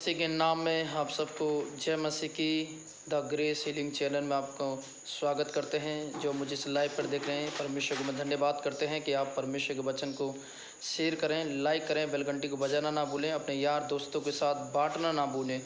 मसीह के नाम में आप सबको जय मसीह की द ग्रेस हीलिंग चैनल में आपको स्वागत करते हैं। जो मुझे इस लाइव पर देख रहे हैं, परमेश्वर को मैं धन्यवाद करते हैं कि आप परमेश्वर के वचन को शेयर करें, लाइक करें, बेल घंटी को बजाना ना भूलें, अपने यार दोस्तों के साथ बांटना ना भूलें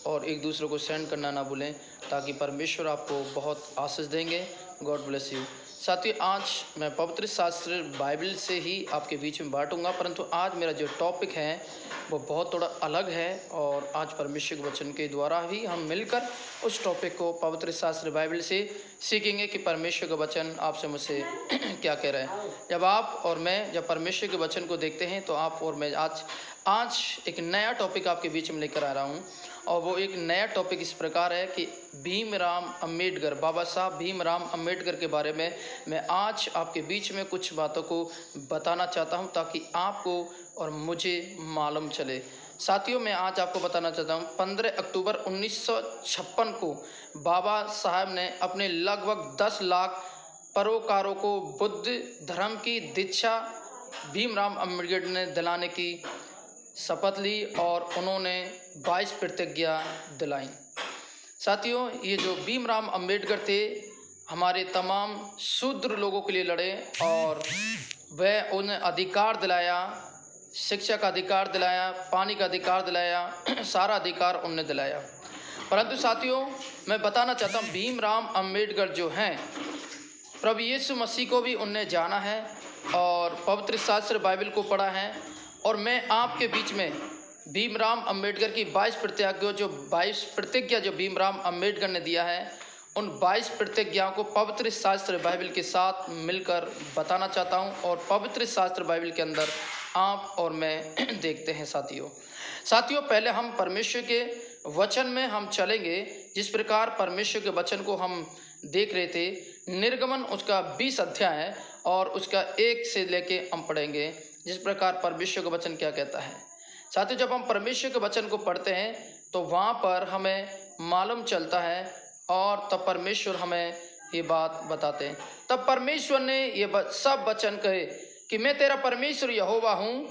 और एक दूसरे को सेंड करना ना भूलें, ताकि परमेश्वर आपको बहुत आशीष देंगे। God bless you. साथियों, आज मैं पवित्र शास्त्र बाइबल से ही आपके बीच में बांटूंगा, परंतु आज मेरा जो टॉपिक है वो बहुत थोड़ा अलग है और आज परमेश्वर के वचन के द्वारा ही हम मिलकर उस टॉपिक को पवित्र शास्त्र बाइबल से सीखेंगे कि परमेश्वर का वचन आपसे मुझसे क्या कह रहा है। जब आप और मैं जब परमेश्वर के वचन को देखते हैं तो आप और मैं आज एक नया टॉपिक आपके बीच में लेकर आ रहा हूँ और वो एक नया टॉपिक इस प्रकार है कि भीमराव अंबेडकर, बाबा साहब भीमराव अंबेडकर के बारे में मैं आज आपके बीच में कुछ बातों को बताना चाहता हूं, ताकि आपको और मुझे मालूम चले। साथियों, मैं आज आपको बताना चाहता हूं 15 अक्टूबर 1956 को बाबा साहब ने अपने लगभग 10 लाख परोकारों को बुद्ध धर्म की दीक्षा भीमराव अंबेडकर ने दिलाने की शपथ ली और उन्होंने 22 प्रतिज्ञा दिलाई। साथियों, ये जो भीमराव अंबेडकर थे, हमारे तमाम शूद्र लोगों के लिए लड़े और वह उन्हें अधिकार दिलाया, शिक्षा का अधिकार दिलाया, पानी का अधिकार दिलाया, सारा अधिकार उन्हें दिलाया। परंतु साथियों, मैं बताना चाहता हूँ भीमराव अंबेडकर जो हैं, प्रभु यीशु मसीह को भी उनने जाना है और पवित्र शास्त्र बाइबल को पढ़ा है। और मैं आपके बीच में भीमराव अंबेडकर की 22 प्रतिज्ञा जो भीमराव अंबेडकर ने दिया है, उन 22 प्रतिज्ञाओं को पवित्र शास्त्र बाइबल के साथ मिलकर बताना चाहता हूं और पवित्र शास्त्र बाइबल के अंदर आप और मैं देखते हैं। साथियों, पहले हम परमेश्वर के वचन में हम चलेंगे। जिस प्रकार परमेश्वर के वचन को हम देख रहे थे, निर्गमन उसका 20 अध्याय है और उसका 1 से लेके हम पढ़ेंगे जिस प्रकार परमेश्वर का वचन क्या कहता है। साथियों, जब हम परमेश्वर के वचन को पढ़ते हैं तो वहाँ पर हमें मालूम चलता है और तब परमेश्वर हमें ये बात बताते हैं। तब परमेश्वर ने ये सब वचन कहे कि मैं तेरा परमेश्वर यहोवा हूँ,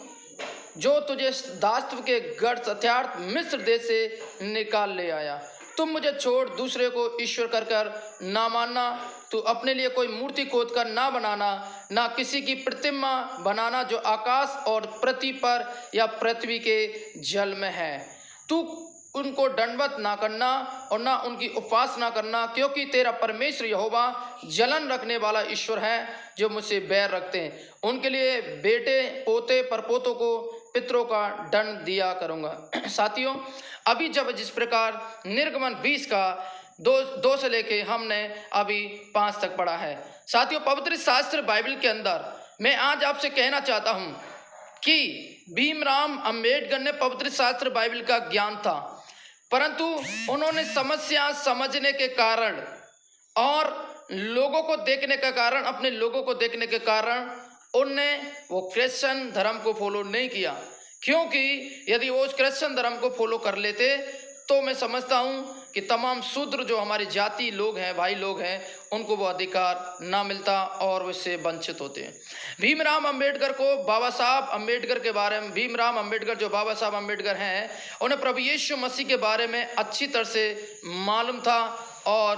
जो तुझे दासत्व के गर्त अर्थात मिस्र देश से निकाल ले आया। तुम मुझे छोड़ दूसरे को ईश्वर कर कर ना मानना, तू अपने लिए कोई मूर्ति खोद कर ना बनाना, ना किसी की प्रतिमा बनाना जो आकाश और पृथ्वी पर या पृथ्वी के जल में है। तू उनको दंडवत ना करना और ना उनकी उपासना करना, क्योंकि तेरा परमेश्वर यहोवा जलन रखने वाला ईश्वर है, जो मुझसे बैर रखते हैं उनके लिए बेटे पोते परपोतों को पितरों का दंड दिया करूँगा। साथियों, अभी जब जिस प्रकार निर्गमन 20 का 2 से लेके हमने अभी 5 तक पढ़ा है। साथियों, पवित्र शास्त्र बाइबल के अंदर मैं आज आपसे कहना चाहता हूं कि भीमराव अंबेडकर ने पवित्र शास्त्र बाइबल का ज्ञान था, परंतु उन्होंने समस्या समझने के कारण और लोगों को देखने के कारण, अपने लोगों को देखने के कारण उनने वो क्रिश्चियन धर्म को फॉलो नहीं किया। क्योंकि यदि वो उस क्रिश्चियन धर्म को फॉलो कर लेते तो मैं समझता हूं कि तमाम शूद्र जो हमारी जाति लोग हैं, भाई लोग हैं, उनको वो अधिकार ना मिलता और उससे वंचित होते हैं। भीमराव अंबेडकर को बाबा साहब अंबेडकर के बारे में, भीमराव अंबेडकर जो बाबा साहब अंबेडकर हैं, उन्हें प्रभु यीशु मसीह के बारे में अच्छी तरह से मालूम था और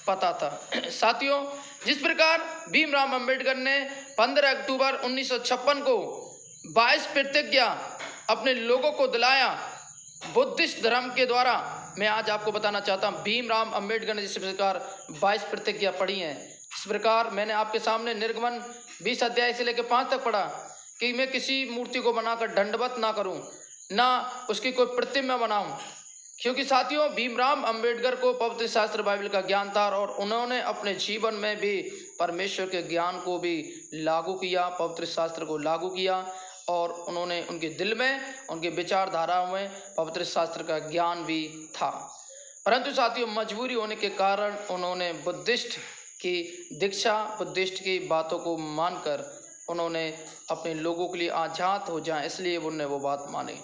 पता था। साथियों, जिस प्रकार भीमराव अंबेडकर ने 15 अक्टूबर 1956 को 22 प्रतिज्ञा अपने लोगों को दिलाया बुद्धिस्ट धर्म के द्वारा, मैं आज आपको बताना चाहता हूँ भीमराव अंबेडकर ने जिस प्रकार 22 प्रतिज्ञा पढ़ी हैं। इस प्रकार मैंने आपके सामने निर्गमन 20 अध्याय से लेकर 5 तक पढ़ा कि मैं किसी मूर्ति को बनाकर दंडवत ना करूं, ना उसकी कोई प्रतिमा बनाऊं। क्योंकि साथियों, भीमराव अंबेडकर को पवित्र शास्त्र बाइबल का ज्ञान था और उन्होंने अपने जीवन में भी परमेश्वर के ज्ञान को भी लागू किया, पवित्र शास्त्र को लागू किया और उन्होंने उनके दिल में, उनके विचारधारा में पवित्र शास्त्र का ज्ञान भी था। परंतु साथियों, मजबूरी होने के कारण उन्होंने बुद्धिस्ट की दीक्षा, बुद्धिस्ट की बातों को मानकर उन्होंने अपने लोगों के लिए आज़ाद हो जाए, इसलिए उन्होंने वो बात मानी।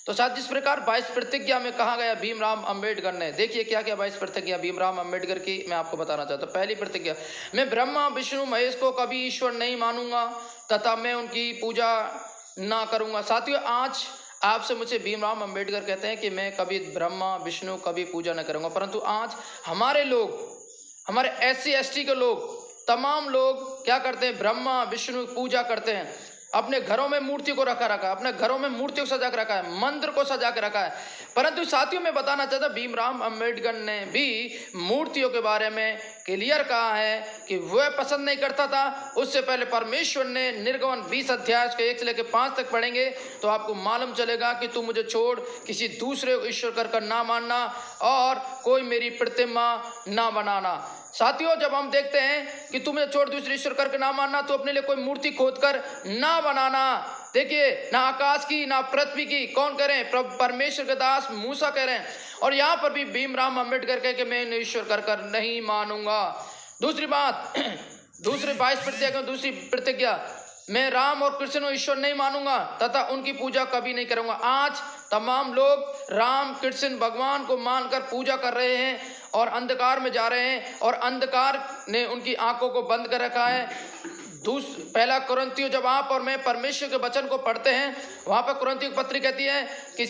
तो साथ जिस प्रकार 22 प्रतिज्ञा में कहा गया भीमराव अंबेडकर ने, देखिए क्या क्या 22 प्रतिज्ञा भीमराव अंबेडकर की मैं आपको बताना चाहता हूँ। पहली प्रतिज्ञा, मैं ब्रह्मा विष्णु महेश को कभी ईश्वर नहीं मानूंगा तथा मैं उनकी पूजा ना करूंगा। साथियों, आज आपसे मुझे भीमराव अंबेडकर कहते हैं कि मैं कभी ब्रह्मा विष्णु कभी पूजा न करूँगा, परंतु आज हमारे लोग, हमारे SC ST के लोग, तमाम लोग क्या करते हैं, ब्रह्मा विष्णु पूजा करते हैं। अपने घरों में मूर्ति को रखा है, अपने घरों में मूर्तियों को सजा के रखा है, मंदिर को सजा के रखा है। परंतु साथियों मैं बताना चाहता, भीमराव अंबेडकर ने भी मूर्तियों के बारे में क्लियर कहा है कि वह पसंद नहीं करता था। उससे पहले परमेश्वर ने निर्गमन 20 अध्याय के 1 से लेकर 5 तक पढ़ेंगे तो आपको मालूम चलेगा कि तू मुझे छोड़ किसी दूसरे को ईश्वर कर ना मानना और कोई मेरी प्रतिमा ना बनाना। साथियों जब हम देखते हैं कि तुम्हें छोड़ दूसरे ईश्वर करके ना मानना, तो अपने लिए कोई मूर्ति खोदकर ना बनाना। देखिए, ना आकाश की ना पृथ्वी की, कौन कह रहे हैं, परमेश्वर के दास मूसा कह रहे हैं। और यहाँ पर भी भीमराव अंबेडकर कह के मैं ईश्वर कर नहीं मानूंगा। दूसरी बात, दूसरी 22 प्रतिज्ञा, दूसरी प्रतिज्ञा, मैं राम और कृष्ण को ईश्वर नहीं मानूंगा तथा उनकी पूजा कभी नहीं करूंगा। आज तमाम लोग राम कृष्ण भगवान को मानकर पूजा कर रहे हैं और अंधकार में जा रहे हैं, और अंधकार ने उनकी आंखों को बंद कर रखा है। पहला कुरिन्थियों, जब आप और मैं परमेश्वर के वचन को पढ़ते हैं, वहां पर कुरिन्थियों की पत्री कहती है कि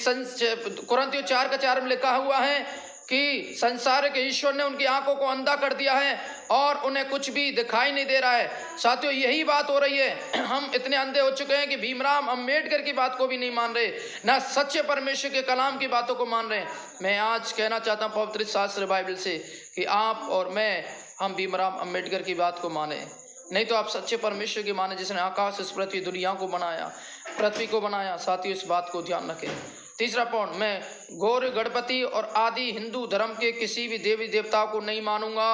कुरिन्थियों 4:4 में लिखा हुआ है कि संसार के ईश्वर ने उनकी आंखों को अंधा कर दिया है और उन्हें कुछ भी दिखाई नहीं दे रहा है। साथियों यही बात हो रही है, हम इतने अंधे हो चुके हैं कि भीमराव अंबेडकर की बात को भी नहीं मान रहे, ना सच्चे परमेश्वर के कलाम की बातों को मान रहे हैं। मैं आज कहना चाहता हूँ पवित्र शास्त्र बाइबल से कि आप और मैं, हम भीमराव अंबेडकर की बात को माने, नहीं तो आप सच्चे परमेश्वर की माने जिसने आकाश इस पृथ्वी दुनिया को बनाया, पृथ्वी को बनाया। साथियों इस बात को ध्यान रखें। तीसरा पॉइंट, मैं गौर गणपति और आदि हिंदू धर्म के किसी भी देवी देवताओं को नहीं मानूंगा,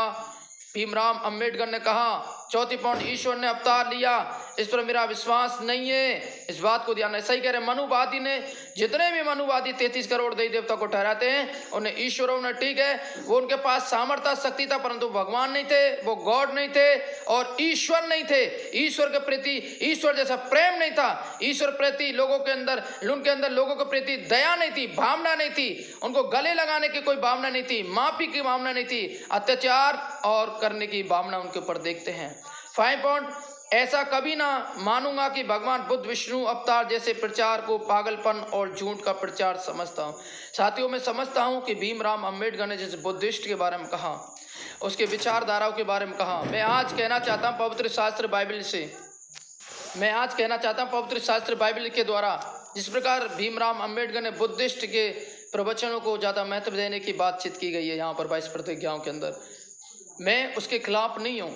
भीमराव अंबेडकर ने कहा। चौथी पॉइंट, ईश्वर ने अवतार लिया, इस पर मेरा विश्वास नहीं है। इस बात को ध्यान रखें। सही कह रहे, मनुवादी ने, जितने भी मनुवादी 33 करोड़ देवी देवता को ठहराते हैं, उन्हें ईश्वरों ने, ठीक है, वो उनके पास सामर्थ्य शक्ति था, परंतु भगवान नहीं थे, वो गॉड नहीं थे और ईश्वर नहीं थे। ईश्वर के प्रति ईश्वर जैसा प्रेम नहीं था, ईश्वर प्रति लोगों के अंदर, उनके अंदर लोगों के प्रति दया नहीं थी, भावना नहीं थी, उनको गले लगाने की कोई भावना नहीं थी, माफी की भावना नहीं थी, अत्याचार और करने की भावना उनके ऊपर देखते हैं। 5 पॉइंट, ऐसा कभी ना मानूंगा कि भगवान बुद्ध विष्णु अवतार जैसे प्रचार को पागलपन और झूठ का प्रचार समझता हूँ। साथियों मैं समझता हूँ कि भीमराव अंबेडकर ने जैसे बुद्धिस्ट के बारे में कहा, उसके विचारधाराओं के बारे में कहा, मैं आज कहना चाहता हूँ पवित्र शास्त्र बाइबल से, मैं आज कहना चाहता हूँ पवित्र शास्त्र बाइबल के द्वारा, जिस प्रकार भीमराव अंबेडकर ने बुद्धिस्ट के प्रवचनों को ज़्यादा महत्व देने की बातचीत की गई है यहाँ पर 22 प्रतिज्ञाओं के अंदर, मैं उसके खिलाफ नहीं हूँ।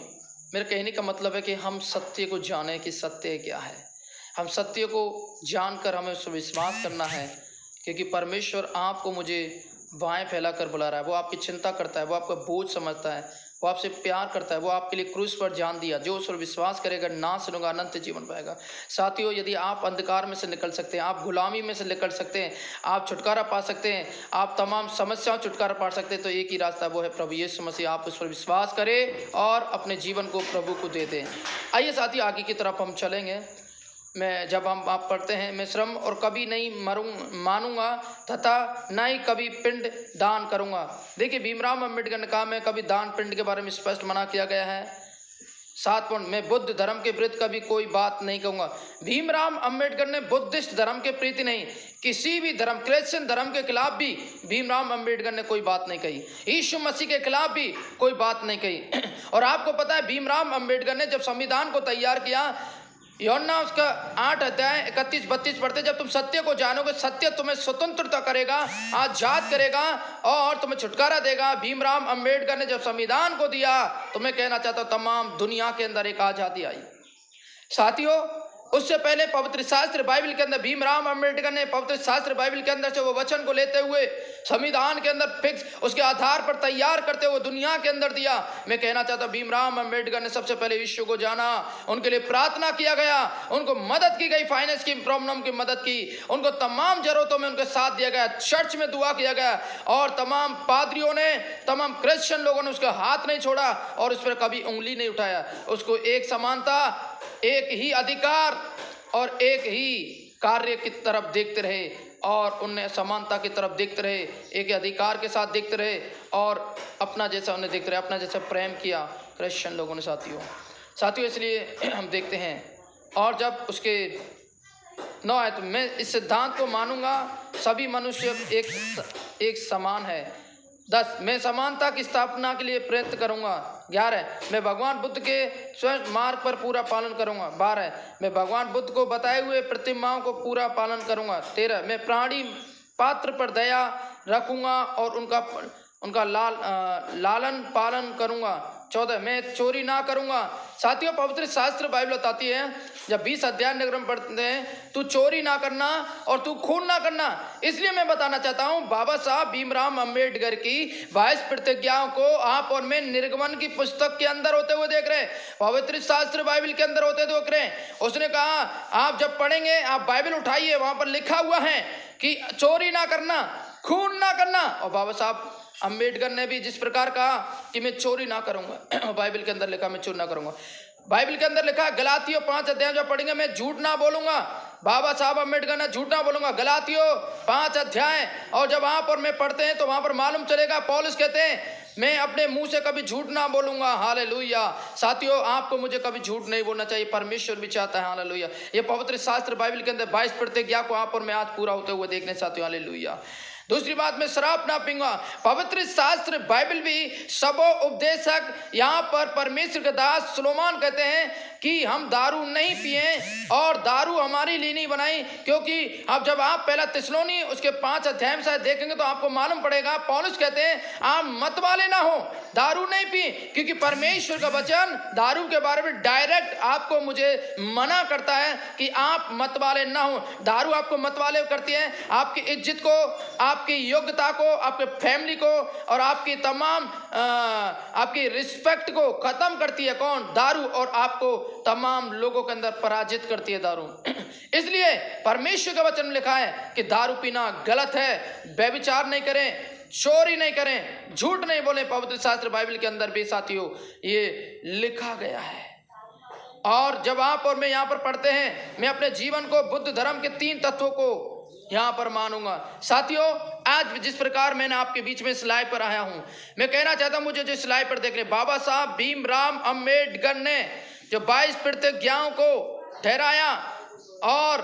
मेरे कहने का मतलब है कि हम सत्य को जानें कि सत्य क्या है। हम सत्य को जानकर हमें उस पर विश्वास करना है, क्योंकि परमेश्वर आपको मुझे बाएं फैलाकर बुला रहा है। वो आपकी चिंता करता है, वो आपका बोझ समझता है, वो आपसे प्यार करता है, वो आपके लिए क्रूस पर जान दिया। जो उस पर विश्वास करेगा नाश होगा, अनंत जीवन पाएगा। साथियों यदि आप अंधकार में से निकल सकते हैं, आप गुलामी में से निकल सकते हैं, आप छुटकारा पा सकते हैं, आप तमाम समस्याओं छुटकारा पा सकते हैं, तो एक ही रास्ता, वो है प्रभु यीशु मसीह। आप उस पर विश्वास करें और अपने जीवन को प्रभु को दे दें। आइए साथी आगे की तरफ हम चलेंगे। मैं जब हम आप पढ़ते हैं, मैं श्रम और कभी नहीं मानूंगा तथा न ही कभी पिंड दान करूंगा। देखिए भीमराव अंबेडकर ने कहा, मैं कभी दान पिंड के बारे में स्पष्ट मना किया गया है। 7 पॉइंट, मैं बुद्ध धर्म के विरुद्ध कभी कोई बात नहीं कहूँगा। भीमराव अंबेडकर ने बुद्धिस्ट धर्म के प्रति नहीं, किसी भी धर्म, क्रिश्चियन धर्म के खिलाफ भी भीमराव अंबेडकर ने कोई बात नहीं कही, यीशु मसीह के खिलाफ भी कोई बात नहीं कही। और आपको पता है भीमराव अंबेडकर ने जब संविधान को तैयार किया, यूहन्ना उसका 8 अध्याय 31-32 पढ़ते, जब तुम सत्य को जानोगे सत्य तुम्हें स्वतंत्रता करेगा, आजाद करेगा और तुम्हें छुटकारा देगा। भीमराव अंबेडकर ने जब संविधान को दिया, तो मैं कहना चाहता हूं तमाम दुनिया के अंदर एक आजादी आई। साथियों उससे पहले पवित्र शास्त्र बाइबल के अंदर भीमराव अंबेडकर ने पवित्र शास्त्र बाइबल के अंदर से वो वचन को लेते हुए संविधान के अंदर फिक्स उसके आधार पर तैयार करते हुए दुनिया के अंदर दिया। मैं कहना चाहता हूं भीमराव अंबेडकर ने सबसे पहले यीशु को जाना, उनके लिए प्रार्थना किया गया, उनको मदद की गई, फाइनेंस की प्रॉब्लम की मदद की, उनको तमाम जरूरतों में उनके साथ दिया गया, चर्च में दुआ किया गया और तमाम पादरियों ने, तमाम क्रिश्चियन लोगों ने उसका हाथ नहीं छोड़ा और उस पर कभी उंगली नहीं उठाया। उसको एक समानता, एक ही अधिकार और एक ही कार्य की तरफ देखते रहे और उन्हें समानता की तरफ देखते रहे, एक अधिकार के साथ देखते रहे और अपना जैसा उन्हें देखते रहे, अपना जैसा प्रेम किया क्रिश्चियन लोगों ने। साथियों इसलिए हम देखते हैं। और जब उसके 9 आयत, मैं इस सिद्धांत को मानूंगा, सभी मनुष्य एक समान है। 10, मैं समानता की स्थापना के लिए प्रयत्न करूंगा। 11, मैं भगवान बुद्ध के स्वयं मार्ग पर पूरा पालन करूंगा। 12, मैं भगवान बुद्ध को बताए हुए प्रतिमाओं को पूरा पालन करूंगा। 13, मैं प्राणी पात्र पर दया रखूंगा और उनका लालन पालन करूंगा। 14, मैं चोरी ना करूंगा। साथियों, पवित्र शास्त्र बाइबल बताती है, जब 20 अध्याय नगर में पढ़ते हैं, तू चोरी ना करना और तू खून ना करना। इसलिए मैं बताना चाहता हूं, बाबा साहब भीमराव अंबेडकर की 22 प्रतिज्ञाओं को आप और मैं निर्गमन की पुस्तक के अंदर होते हुए देख रहे हैं, पवित्र शास्त्र बाइबल के अंदर होते देख रहे हैं। उसने कहा, आप जब पढ़ेंगे, आप बाइबल उठाइए, वहां पर लिखा हुआ है कि चोरी ना करना, खून ना करना। और बाबा साहब अंबेडकर ने भी जिस प्रकार कहा कि मैं चोरी ना करूंगा, बाइबल के अंदर लिखा मैं चोरी ना करूंगा। बाइबल के अंदर लिखा, गलातियों 5 अध्याय जो पढ़ेंगे, मैं झूठ ना बोलूंगा। बाबा साहब अंबेडकर ने झूठ ना बोलूंगा, गलातियों 5 अध्याय। और जब आप और मैं पढ़ते हैं तो वहां पर मालूम चलेगा, पौलुस कहते हैं, मैं अपने मुंह से कभी झूठ ना बोलूंगा। हालेलुया। साथियों, आपको मुझे कभी झूठ नहीं बोलना चाहिए, परमेश्वर भी चाहता है। हालेलुया। ये पवित्र शास्त्र बाइबल के अंदर 22 प्रतिज्ञा को आप और मैं आज पूरा होते हुए देखने साथियों। हालेलुया। दूसरी बात, मैं शराब ना पीऊंगा। पवित्र शास्त्र बाइबल भी सबो उपदेशक, यहाँ पर परमेश्वर के दास सुलेमान कहते हैं कि हम दारू नहीं पिए और दारू हमारी लिए नहीं बनाई, क्योंकि अब जब आप पहला थिस्सलुनी उसके 5 अध्याय में शायद देखेंगे तो आपको मालूम पड़ेगा, पौलुस कहते हैं आप मत वाले ना हो, दारू नहीं पिए, क्योंकि परमेश्वर का वचन दारू के बारे में डायरेक्ट आपको मुझे मना करता है कि आप मत वाले ना हो। दारू आपको मत वाले करती है, आपकी इज्जत को, आपकी योग्यता को, आपके फैमिली को और आपकी तमाम आपकी रिस्पेक्ट को खत्म करती है। कौन? दारू। और आपको तमाम लोगों के अंदर पराजित करती है दारू। इसलिए परमेश्वर का वचन में लिखा है कि दारू पीना गलत है, व्यभिचार नहीं करें, चोरी नहीं करें, झूठ नहीं बोले। पवित्र शास्त्र बाइबल के अंदर भी साथियों ये लिखा गया है। और जब आप और मैं यहाँ पर पढ़ते हैं, मैं अपने जीवन को बुद्ध धर्म के 3 तत्वों को यहाँ पर मानूंगा। साथियों, आज जिस प्रकार मैंने आपके बीच में स्लाइड पर आया हूँ, मैं कहना चाहता हूँ, मुझे जो स्लाइड पर देख रहे, बाबा साहब भीमराव अंबेडकर ने जो 22 प्रतिज्ञाओं को ठहराया और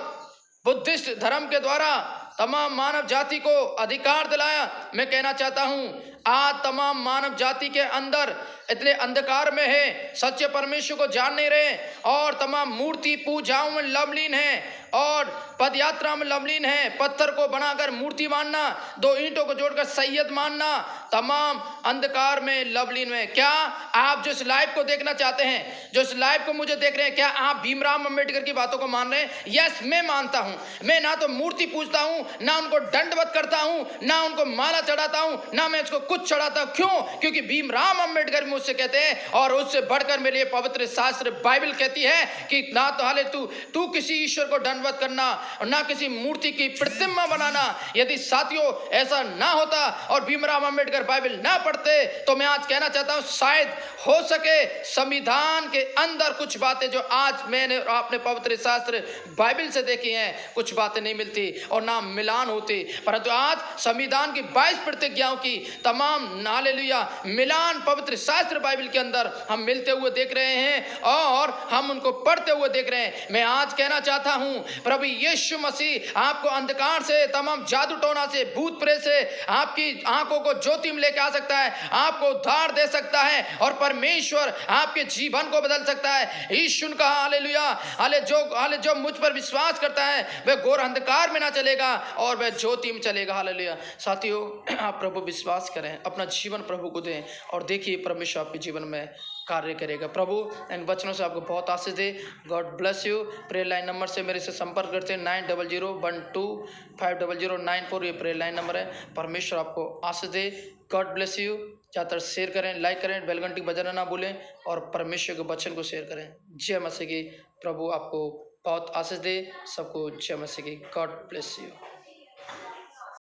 बुद्धिस्ट धर्म के द्वारा तमाम मानव जाति को अधिकार दिलाया, मैं कहना चाहता हूं, आज तमाम मानव जाति के अंदर इतने अंधकार में है, सच्चे परमेश्वर को जान नहीं रहे और तमाम मूर्ति पूजाओं में लवलीन है और पदयात्रा में लवलीन है। पत्थर को बनाकर मूर्ति मानना, 2 ईंटों को जोड़कर सैयद मानना, तमाम अंधकार में लवलीन में। क्या आप जो इस लाइव को देखना चाहते हैं, जो इस लाइव को मुझे देख रहे हैं, क्या आप भीमराव अंबेडकर की बातों को मान रहे हैं? यस, मैं मानता हूं। मैं ना तो मूर्ति पूजता हूं, ना उनको दंडवत करता हूं, ना उनको माला चढ़ाता हूं, ना मैं इसको कुछ चढ़ाता हूं। क्यों? क्योंकि भीमराव अंबेडकर मुझसे कहते हैं, और उससे बढ़कर मेरे लिए पवित्र शास्त्र बाइबल कहती है कि ना तो हाले तू किसी ईश्वर को दंडवत करना और ना किसी मूर्ति की प्रतिमा बनाना। यदि साथियों ऐसा ना होता और भीमराव अंबेडकर बाइबल ना पढ़ते, तो मैं आज कहना चाहता हूं, शायद हो सके संविधान के अंदर कुछ बातें जो आज मैंने और आपने पवित्र शास्त्र बाइबल से देखी हैं, कुछ बातें नहीं मिलती और ना मिलान होती। परंतु आज संविधान की 22 प्रतिज्ञाओं की तमाम हालेलुया मिलान पवित्र शास्त्र बाइबल के अंदर हम मिलते हुए देख रहे हैं और हम उनको पढ़ते हुए देख रहे हैं। मैं आज कहना चाहता हूं, प्रभु यीशु मसीह आपको अंधकार से, तमाम जादू टोना से, भूत प्रेत से, आपकी आंखों को ज्योति में लेके आ सकता है, आपको उद्धार दे सकता है और परमेश्वर आपके जीवन को बदल सकता है। यीशु ने कहा हालेलुया, हाले जो मुझ पर विश्वास करता है वह घोर अंधकार में ना चलेगा और वह ज्योति में चलेगा। हालेलुया। साथियों, आप प्रभु विश्वास करें, अपना जीवन प्रभु को दें और देखिए परमेश्वर आपके जीवन में कार्य करेगा। प्रभु इन वचनों से आपको बहुत आशीष दे। God bless you. Prayer line number से मेरे से संपर्क करते हैं 9001250094। ये प्रेयर लाइन नंबर है। परमेश्वर आपको आशीष दे। God bless you. ज़्यादातर शेयर करें, लाइक करें, बेल घंटी बजाना ना भूलें और परमेश्वर के वचन को शेयर करें। जय मसीह की। प्रभु आपको बहुत आशीष दे। सबको जय मसीह की। God bless you.